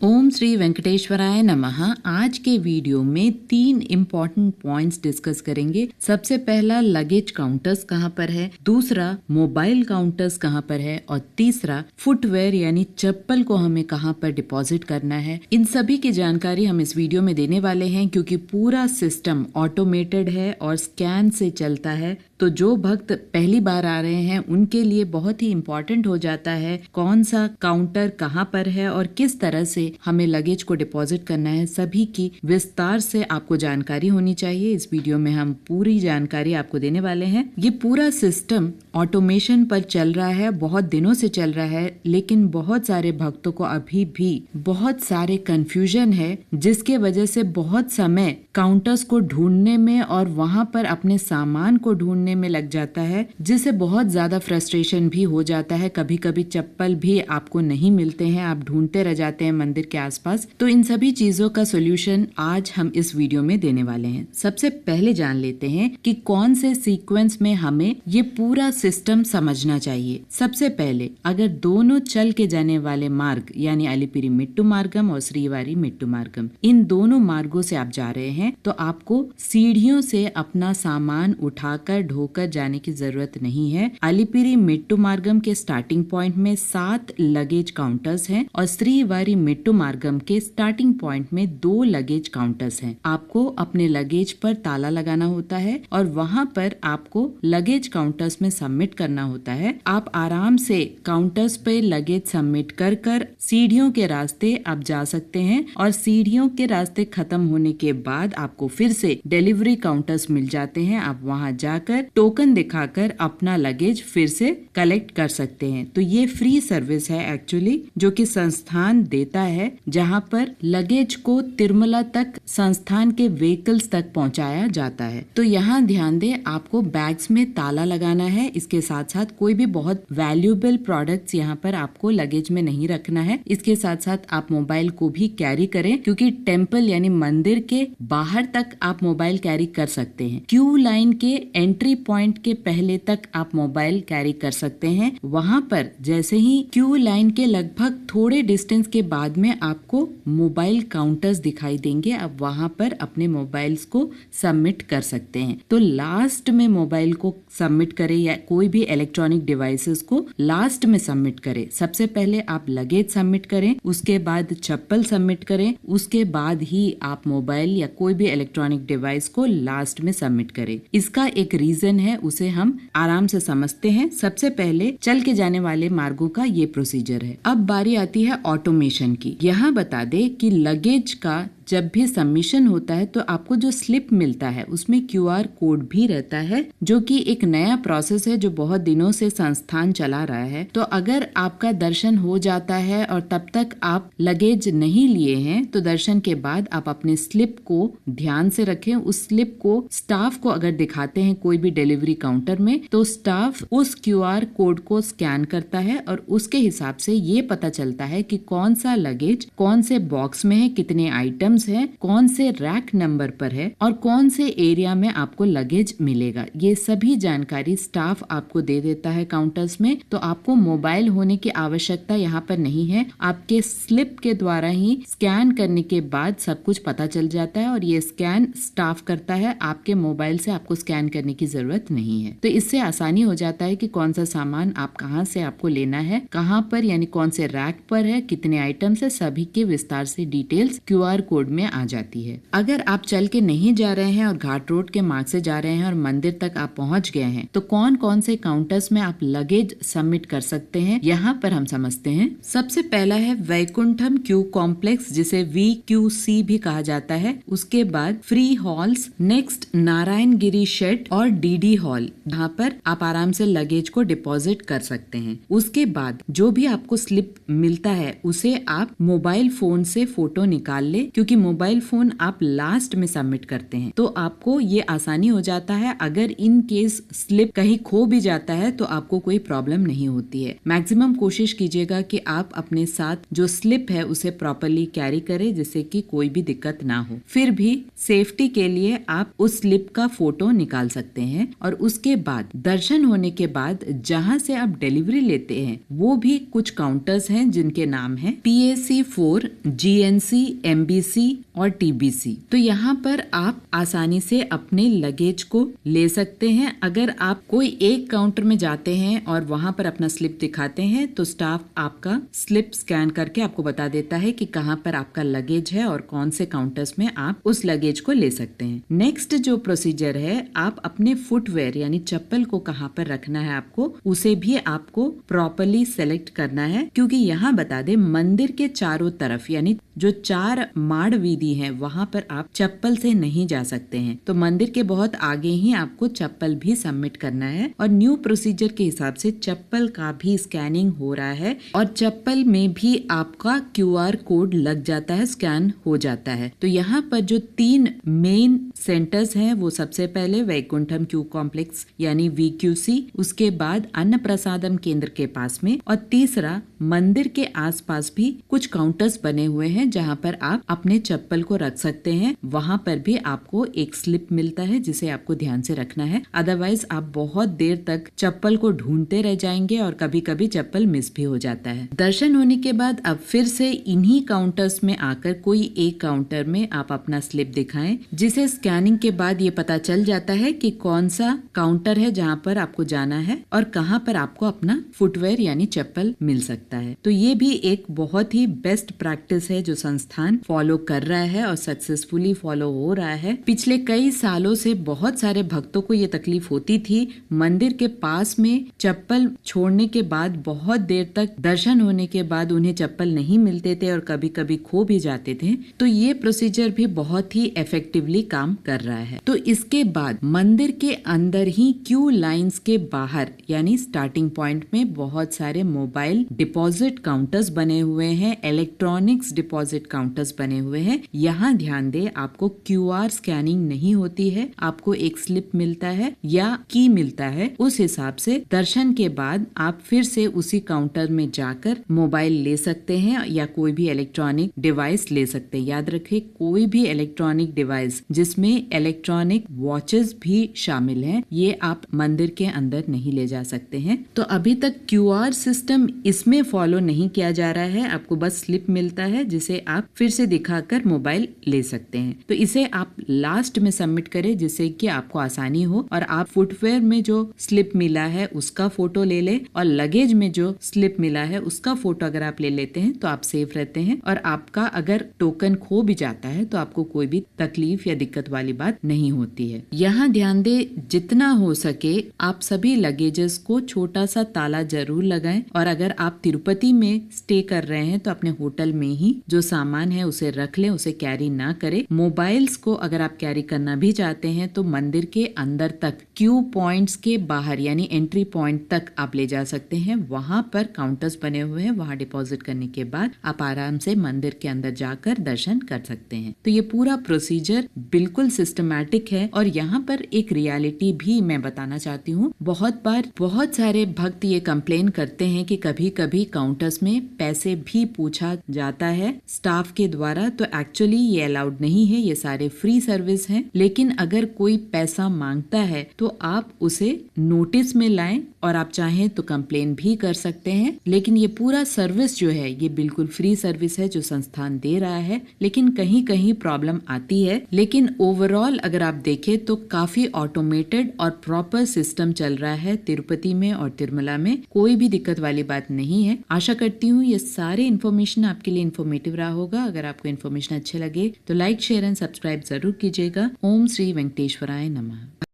ओम श्री वेंकटेश्वराय नमः। आज के वीडियो में 3 इम्पोर्टेंट पॉइंट्स डिस्कस करेंगे। सबसे पहला, लगेज काउंटर्स कहाँ पर है, दूसरा मोबाइल काउंटर्स कहाँ पर है, और तीसरा फुटवेयर यानी चप्पल को हमें कहाँ पर डिपॉजिट करना है। इन सभी की जानकारी हम इस वीडियो में देने वाले हैं, क्योंकि पूरा सिस्टम ऑटोमेटेड है और स्कैन से चलता है। तो जो भक्त पहली बार आ रहे हैं उनके लिए बहुत ही इम्पोर्टेंट हो जाता है कौन सा काउंटर कहाँ पर है और किस तरह से हमें लगेज को डिपॉजिट करना है। सभी की विस्तार से आपको जानकारी होनी चाहिए। इस वीडियो में हम पूरी जानकारी आपको देने वाले हैं। ये पूरा सिस्टम ऑटोमेशन पर चल रहा है, बहुत दिनों से चल रहा है, लेकिन बहुत सारे भक्तों को अभी भी बहुत सारे कंफ्यूजन है, जिसके वजह से बहुत समय काउंटर्स को ढूंढने में और वहां पर अपने सामान को ढूंढने में लग जाता है, जिससे बहुत ज्यादा फ्रस्ट्रेशन भी हो जाता है। कभी कभी चप्पल भी आपको नहीं मिलते हैं, आप ढूंढते रह जाते हैं मंदिर के आसपास। तो इन सभी चीजों का सोल्यूशन आज हम इस वीडियो में देने वाले हैं। सबसे पहले जान लेते हैं कि कौन से सीक्वेंस में हमें ये पूरा सिस्टम समझना चाहिए। सबसे पहले, अगर दोनों चल के जाने वाले मार्ग यानी अलिपिरी मेट्टू मार्गम और श्रीवारी मेट्टू मार्गम, इन दोनों मार्गों से आप जा रहे हैं तो आपको सीढ़ियों से अपना सामान उठाकर ढोकर जाने की जरूरत नहीं है। अलिपिरी मेट्टू मार्गम के स्टार्टिंग पॉइंट में 7 लगेज काउंटर्स हैं और श्रीवारी मेट्टू मार्गम के स्टार्टिंग पॉइंट में 2 लगेज काउंटर्स हैं। आपको अपने लगेज पर ताला लगाना होता है और वहां पर आपको लगेज काउंटर्स में सबमिट करना होता है। आप आराम से काउंटर्स पे लगेज सबमिट कर कर सीढ़ियों के रास्ते आप जा सकते हैं और सीढ़ियों के रास्ते खत्म होने के बाद आपको फिर से डिलीवरी काउंटर्स मिल जाते हैं। आप वहां जाकर टोकन दिखाकर अपना लगेज फिर से कलेक्ट कर सकते हैं। तो ये फ्री सर्विस है एक्चुअली, जो कि संस्थान देता है, जहां पर लगेज को तिरुमला तक संस्थान के व्हीकल्स तक पहुंचाया जाता है। तो यहाँ ध्यान दें, आपको बैग्स में ताला लगाना है। इसके साथ साथ कोई भी बहुत वैल्यूएबल प्रोडक्ट्स यहाँ पर आपको लगेज में नहीं रखना है। इसके साथ साथ आप मोबाइल को भी कैरी करें, क्योंकि टेम्पल यानी मंदिर के बाहर तक आप मोबाइल कैरी कर सकते हैं। क्यू लाइन के एंट्री पॉइंट के पहले तक आप मोबाइल कैरी कर सकते हैं। वहां पर जैसे ही क्यू लाइन के लगभग थोड़े डिस्टेंस के बाद में आपको मोबाइल काउंटर्स दिखाई देंगे। आप वहां पर अपने मोबाइल्स को सबमिट कर सकते हैं। तो लास्ट में मोबाइल को सबमिट करें या कोई भी इलेक्ट्रॉनिक डिवाइसेस को लास्ट में सबमिट करें। सबसे पहले आप लगेज सबमिट करें, उसके बाद चप्पल सबमिट करें, उसके बाद ही आप मोबाइल या कोई भी इलेक्ट्रॉनिक डिवाइस को लास्ट में सबमिट करें। इसका एक रीजन है, उसे हम आराम से समझते हैं। सबसे पहले चल के जाने वाले मार्गों का ये प्रोसीजर है। अब बारी आती है ऑटोमेशन की। यहाँ बता दे कि लगेज का जब भी सबमिशन होता है तो आपको जो स्लिप मिलता है उसमें QR कोड भी रहता है, जो कि एक नया प्रोसेस है जो बहुत दिनों से संस्थान चला रहा है। तो अगर आपका दर्शन हो जाता है और तब तक आप लगेज नहीं लिए हैं, तो दर्शन के बाद आप अपने स्लिप को ध्यान से रखें। उस स्लिप को स्टाफ को अगर दिखाते हैं कोई भी डिलीवरी काउंटर में, तो स्टाफ उस QR कोड को स्कैन करता है और उसके हिसाब से ये पता चलता है कि कौन सा लगेज कौन से बॉक्स में है, कितने आइटम्स है, कौन से रैक नंबर पर है और कौन से एरिया में आपको लगेज मिलेगा। ये सभी जानकारी स्टाफ आपको दे देता है काउंटर्स में। तो आपको मोबाइल होने की आवश्यकता यहाँ पर नहीं है। आपके स्लिप के द्वारा ही स्कैन करने के बाद सब कुछ पता चल जाता है और ये स्कैन स्टाफ करता है। आपके मोबाइल से आपको स्कैन करने की जरूरत नहीं है। तो इससे आसानी हो जाता है कि कौन सा सामान आप कहाँ से आपको लेना है, कहाँ पर यानी कौन से रैक पर है, कितने आइटम्स है, सभी के विस्तार से डिटेल्स QR कोड में आ जाती है। अगर आप चल के नहीं जा रहे हैं और घाट रोड के मार्ग से जा रहे हैं और मंदिर तक आप पहुंच गए हैं, तो कौन कौन से काउंटर्स में आप लगेज सबमिट कर सकते हैं, यहाँ पर हम समझते हैं। सबसे पहला है वैकुंठम क्यू कॉम्प्लेक्स, जिसे VQC भी कहा जाता है। उसके बाद फ्री हॉल्स, नेक्स्ट नारायण गिरी शेड और DD हॉल, जहाँ पर आप आराम से लगेज को डिपॉजिट कर सकते हैं। उसके बाद जो भी आपको स्लिप मिलता है उसे आप मोबाइल फोन से फोटो निकाल ले, क्योंकि क्योंकि मोबाइल फोन आप लास्ट में सबमिट करते हैं तो आपको ये आसानी हो जाता है। अगर इन केस स्लिप कहीं खो भी जाता है तो आपको कोई प्रॉब्लम नहीं होती है। मैक्सिमम कोशिश कीजिएगा कि आप अपने साथ जो स्लिप है उसे प्रॉपरली कैरी करें जिससे कि कोई भी दिक्कत ना हो। फिर भी सेफ्टी के लिए आप उस स्लिप का फोटो निकाल सकते हैं और उसके बाद दर्शन होने के बाद जहां से आप डिलीवरी लेते हैं वो भी कुछ काउंटर्स हैं जिनके नाम है PAC4, GNC, MBC और TBC। तो यहाँ पर आप आसानी से अपने लगेज को ले सकते हैं। अगर आप कोई एक काउंटर में जाते हैं और वहां पर अपना स्लिप दिखाते हैं तो स्टाफ आपका स्लिप स्कैन करके आपको बता देता है कि कहां पर आपका लगेज है और कौन से काउंटर्स में आप उस लगेज को ले सकते हैं। नेक्स्ट जो प्रोसीजर है, आप अपने फुटवेयर यानी चप्पल को कहां पर रखना है आपको उसे भी आपको प्रॉपरली सेलेक्ट करना है, क्योंकि यहाँ बता दे मंदिर के चारों तरफ यानी जो 4 माड़ वीधि है वहां पर आप चप्पल से नहीं जा सकते हैं। तो मंदिर के बहुत आगे ही आपको चप्पल भी सबमिट करना है और न्यू प्रोसीजर के हिसाब से चप्पल का भी स्कैनिंग हो रहा है और चप्पल में भी आपका QR कोड लग जाता है, स्कैन हो जाता है। तो यहाँ पर जो 3 मेन सेंटर्स हैं वो सबसे पहले वैकुंठम क्यू कॉम्प्लेक्स यानी VQC, उसके बाद अन्न प्रसादम केंद्र के पास में और तीसरा मंदिर के आसपास भी कुछ काउंटर्स बने हुए हैं जहां पर आप अपने चप्पल को रख सकते हैं। वहां पर भी आपको एक स्लिप मिलता है जिसे आपको ध्यान से रखना है, अदरवाइज आप बहुत देर तक चप्पल को ढूंढते रह जाएंगे और कभी कभी चप्पल मिस भी हो जाता है। दर्शन होने के बाद अब फिर से इन्हीं काउंटर्स में आकर कोई एक काउंटर में आप अपना स्लिप दिखाएं, जिसे स्कैनिंग के बाद ये पता चल जाता है कि कौन सा काउंटर है जहां पर आपको जाना है और कहां पर आपको अपना फुटवेयर यानी चप्पल मिल सकता है। तो ये भी एक बहुत ही बेस्ट प्रैक्टिस है जो संस्थान फॉलो कर रहा है और सक्सेसफुली फॉलो हो रहा है। पिछले कई सालों से बहुत सारे भक्तों को ये तकलीफ होती थी, मंदिर के पास में चप्पल छोड़ने के बाद बहुत देर तक दर्शन होने के बाद उन्हें चप्पल नहीं मिलते थे और कभी कभी खो भी जाते थे। तो ये प्रोसीजर भी बहुत ही इफेक्टिवली काम कर रहा है। तो इसके बाद मंदिर के अंदर ही क्यू लाइंस के बाहर यानी स्टार्टिंग पॉइंट में बहुत सारे मोबाइल डिपॉजिट काउंटर्स बने हुए हैं, इलेक्ट्रॉनिक्स डिपॉजिट काउंटर्स बने हुए हैं। यहाँ ध्यान दे, आपको QR स्कैनिंग नहीं होती है, आपको एक स्लिप मिलता है या की मिलता है। उस हिसाब से दर्शन के बाद आप फिर से उसी काउंटर में जाकर मोबाइल ले सकते हैं या कोई भी इलेक्ट्रॉनिक डिवाइस ले सकते हैं। याद रखें, कोई भी इलेक्ट्रॉनिक डिवाइस जिसमें इलेक्ट्रॉनिक वॉचेस भी शामिल हैं, ये आप मंदिर के अंदर नहीं ले जा सकते हैं। तो अभी तक QR सिस्टम इसमें फॉलो नहीं किया जा रहा है, आपको बस स्लिप मिलता है जिसे आप फिर से दिखाकर मोबाइल ले सकते हैं। तो इसे आप लास्ट में सबमिट करें जिससे कि आपको आसानी हो और आप फुटवेयर में जो स्लिप मिला है उसका फोटो ले ले और लगेज में जो स्लिप मिला है उसका फोटो अगर आप ले लेते हैं तो आप सेफ रहते हैं और आपका अगर टोकन खो भी जाता है तो आपको कोई भी तकलीफ या दिक्कत वाली बात नहीं होती है। यहाँ ध्यान दे, जितना हो सके आप सभी लगेजेस को छोटा सा ताला जरूर लगाएं और अगर आप तिरुपति में स्टे कर रहे हैं तो अपने होटल में ही जो सामान है उसे रख लें, उसे कैरी ना करें। मोबाइल्स को अगर आप कैरी करना भी चाहते हैं तो मंदिर के अंदर तक क्यू पॉइंट्स के बाहर यानी एंट्री पॉइंट तक आप ले जा सकते हैं। वहां पर काउंटर्स बने हुए हैं, वहां डिपॉजिट करने के बाद आप आराम से मंदिर के अंदर जाकर दर्शन कर सकते हैं। तो ये पूरा प्रोसीजर बिल्कुल सिस्टमैटिक है और यहाँ पर एक रियलिटी भी मैं बताना चाहती हूँ। बहुत बार बहुत सारे भक्त ये कंप्लेन करते हैं कि कभी कभी काउंटर्स में पैसे भी पूछा जाता है स्टाफ के द्वारा, तो एक्चुअली ये अलाउड नहीं है, ये सारे फ्री सर्विस हैं। लेकिन अगर कोई पैसा मांगता है तो आप उसे नोटिस में लाएं और आप चाहें तो कंप्लेन भी कर सकते हैं। लेकिन ये पूरा सर्विस जो है ये बिल्कुल फ्री सर्विस है जो संस्थान दे रहा है, लेकिन कहीं कहीं प्रॉब्लम आती है। लेकिन ओवरऑल अगर आप देखें तो काफी ऑटोमेटेड और प्रॉपर सिस्टम चल रहा है तिरुपति में और तिरुमला में, कोई भी दिक्कत वाली बात नहीं है। आशा करती हूँ ये सारे इन्फॉर्मेशन आपके लिए इन्फॉर्मेटिव रहा होगा। अगर आपको इन्फॉर्मेशन अच्छे लगे तो लाइक, शेयर एंड सब्सक्राइब जरूर कीजिएगा। ओम श्री वेंकटेश्वराय नमः।